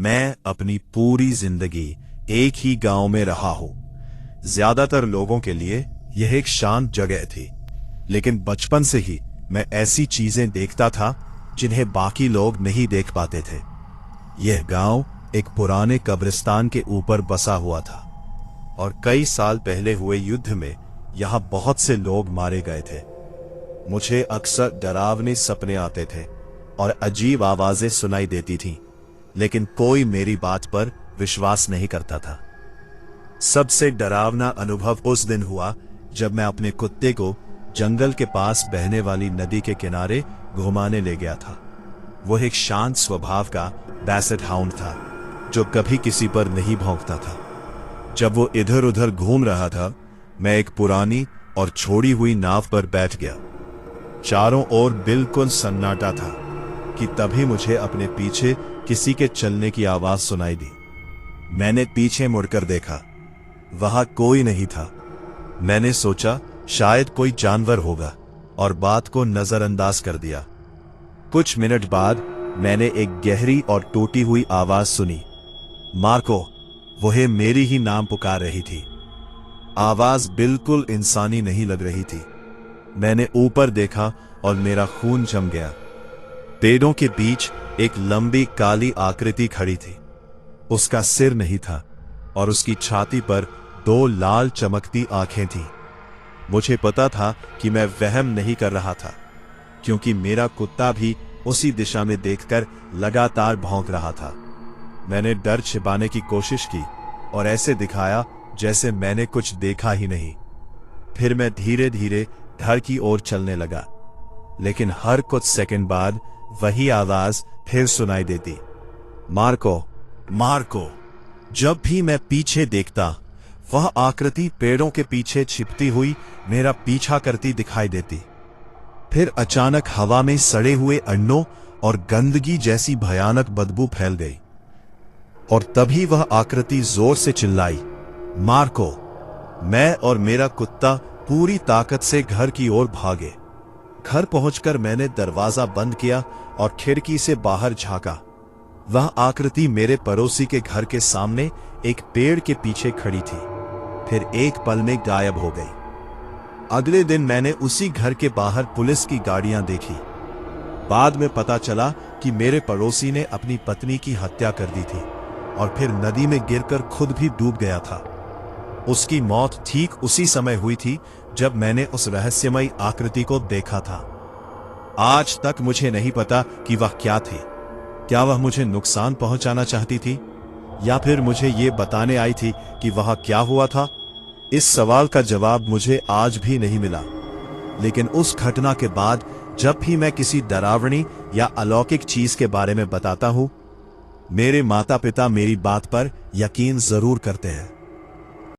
मैं अपनी पूरी जिंदगी एक ही गांव में रहा हूं। ज्यादातर लोगों के लिए यह एक शांत जगह थी, लेकिन बचपन से ही मैं ऐसी चीजें देखता था जिन्हें बाकी लोग नहीं देख पाते थे। यह गांव एक पुराने कब्रिस्तान के ऊपर बसा हुआ था और कई साल पहले हुए युद्ध में यहां बहुत से लोग मारे गए थे। मुझे अक्सर डरावने सपने आते थे और अजीब आवाजें सुनाई देती थीं, लेकिन कोई मेरी बात पर विश्वास नहीं करता था। सबसे डरावना अनुभव उस दिन हुआ जब मैं अपने कुत्ते को जंगल के पास बहने वाली नदी के किनारे घुमाने ले गया था। वो एक शांत स्वभाव का बैसेट हाउंड था जो कभी किसी पर नहीं भौंकता था। जब वो इधर उधर घूम रहा था, मैं एक पुरानी और छोड़ी हुई नाव पर बैठ गया। चारों ओर बिल्कुल सन्नाटा था कि तभी मुझे अपने पीछे किसी के चलने की आवाज सुनाई दी। मैंने पीछे मुड़कर देखा, वहां कोई नहीं था। मैंने सोचा शायद कोई जानवर होगा और बात को नजरअंदाज कर दिया। कुछ मिनट बाद मैंने एक गहरी और टूटी हुई आवाज सुनी, मार्को। वह मेरी ही नाम पुकार रही थी। आवाज बिल्कुल इंसानी नहीं लग रही थी। मैंने ऊपर देखा और मेरा खून जम गया। पेड़ों के बीच एक लंबी काली आकृति खड़ी थी। उसका सिर नहीं था और उसकी छाती पर दो लाल चमकती आंखें थीं। मुझे पता था कि मैं वहम नहीं कर रहा था, क्योंकि मेरा कुत्ता भी उसी दिशा में देखकर लगातार भौंक रहा था। मैंने डर छिपाने की कोशिश की और ऐसे दिखाया जैसे मैंने कुछ देखा ही नहीं। फिर मैं धीरे धीरे घर की ओर चलने लगा, लेकिन हर कुछ सेकंड बाद वही आवाज फिर सुनाई देती, मार्को, मार्को। जब भी मैं पीछे देखता, वह आकृति पेड़ों के पीछे छिपती हुई मेरा पीछा करती दिखाई देती। फिर अचानक हवा में सड़े हुए अंडों और गंदगी जैसी भयानक बदबू फैल गई और तभी वह आकृति जोर से चिल्लाई, मार्को। मैं और मेरा कुत्ता पूरी ताकत से घर की ओर भागे। घर पहुंचकर मैंने दरवाजा बंद किया और खिड़की से बाहर झांका। वह आकृति मेरे पड़ोसी के घर के सामने एक पेड़ के पीछे खड़ी थी, फिर एक पल में गायब हो गई। अगले दिन मैंने उसी घर के बाहर पुलिस की गाड़ियां देखी। बाद में पता चला कि मेरे पड़ोसी ने अपनी पत्नी की हत्या कर दी थी और फिर नदी में गिरकर खुद भी डूब गया था। उसकी मौत ठीक उसी समय हुई थी जब मैंने उस रहस्यमयी आकृति को देखा था। आज तक मुझे नहीं पता कि वह क्या थी। क्या वह मुझे नुकसान पहुंचाना चाहती थी या फिर मुझे ये बताने आई थी कि वह क्या हुआ था? इस सवाल का जवाब मुझे आज भी नहीं मिला। लेकिन उस घटना के बाद जब भी मैं किसी डरावनी या अलौकिक चीज के बारे में बताता हूं, मेरे माता पिता मेरी बात पर यकीन जरूर करते हैं।